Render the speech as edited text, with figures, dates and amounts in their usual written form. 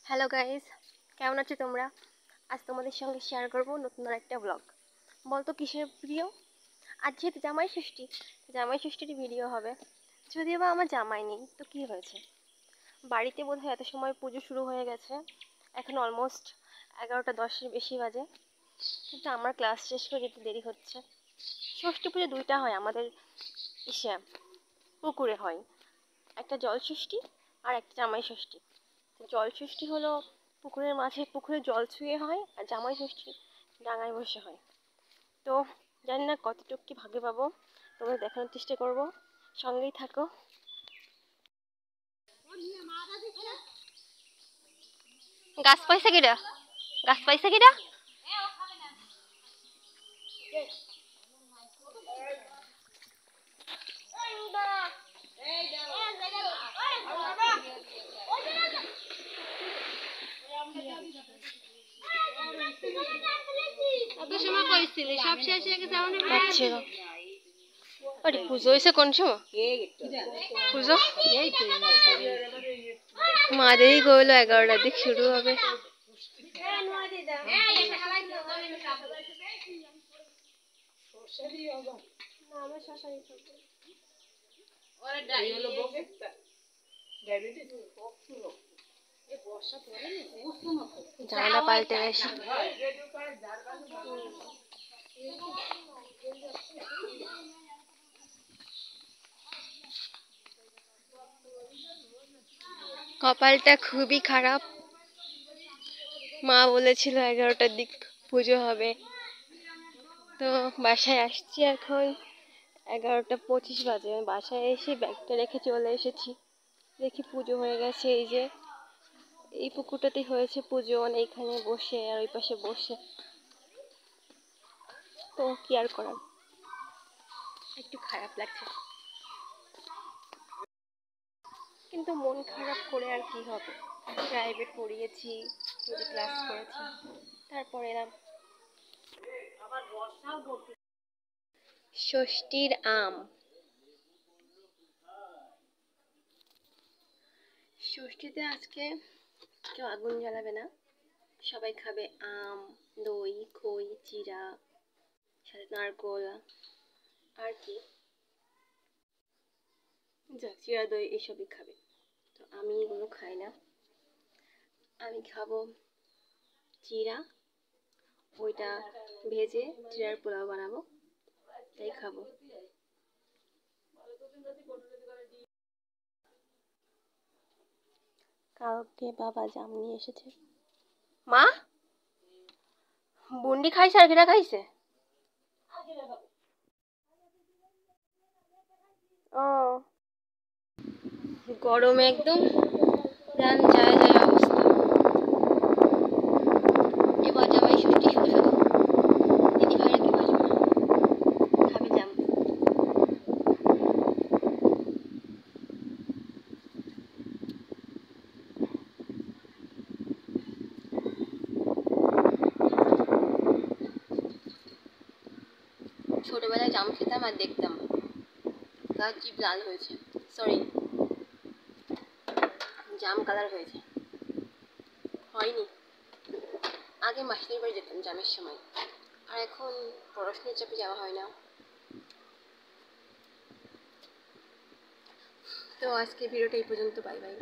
Hello guys, কেমন আছো তোমরা? আজ তোমাদের সঙ্গে শেয়ার করব নতুন একটা ব্লগ। বলতো কিসের ভিডিও? আজ যেহেতু জামাই ষষ্ঠীর ভিডিও হবে। যদিও বা আমার জামাই নেই, তো কি হয়েছে, বাড়িতে বোধহয় এত সময় পুজো শুরু হয়ে গেছে। এখন অলমোস্ট 11টা 10-এর বেশি বাজে, কিন্তু আমার ক্লাস শেষ করে যেতে দেরি হচ্ছে। ষষ্ঠী পুজো দুইটা হয় আমাদের, ইসে পুকুরে হয়, একটা জল ষষ্ঠী আর একটা জামাই ষষ্ঠী। জল ষষ্ঠী হলো পুকুরের মাঝে পুকুরে জল ছুঁয়ে হয়, আর জামাই ষষ্ঠী ডাঙায় বসে হয়। তো জানি না কতটুকু কি ভাগে পাবো, তোমাদের দেখানোর চেষ্টা করব, সঙ্গেই থাকো। গাছ পাইছে কিটা? গাছ পাইছে কিটা? আচ্ছা, আরে পুজো হয়েছে কোন সময়? পুজো মাদেরই কইলো 11টার দিক শুরু হবে। জামাটা পাল্টে গেছে। কপালটা খুবই খারাপ। মা বলেছিল 11টার দিক পুজো হবে, তো বাসায় আসছি এখন 11টা 25 বাজে। বাসায় এসে ব্যাগটা রেখে চলে এসেছি, দেখি পুজো হয়ে গেছে। এই যে এই পুকুরটাতেই হয়েছে পুজো, এইখানে বসে আর ওই পাশে বসে। তো কি আর করার, একটু খারাপ লাগছে, কিন্তু মন খারাপ করে আর কি হবে। প্রাইভেট পড়িয়েছি, ক্লাস করেছি, তারপর এলাম। ষষ্ঠীর আম, ষষ্ঠীতে আজকে কেউ আগুন জ্বালাবে না, সবাই খাবে আম, দই, খই, চিড়া, সাথে নারকোল, আর কি, যা চিড়া দই এইসবই খাবে। তো আমি এগুলো খাই না, আমি খাবো চিড়া, ওইটা ভেজে চিড়ার পোলাও বানাবো, তাই খাবো। কালকে বাবা জাম নিয়ে এসেছে। মা, বুন্ডি খাইছে আর কিরা খাইছে? ও, গরমে একদম প্রাণ যায় যায় অবস্থা। এবার জামাই ষষ্ঠী শুধু শুধু দিদি ভাইরা কি বাজবে, খাবে জাম। ছোটবেলায় জাম খেতাম আর দেখতাম তার জিভ লাল হয়েছে, সরি জাম কালার হয়েছে, হয়নি। আগে মাসির বাড়ি যেতাম জামের সময়, আর এখন পড়াশোনার চাপে যাওয়া হয় না। তো আজকে ভিডিওটা এই পর্যন্ত, বাই বাই।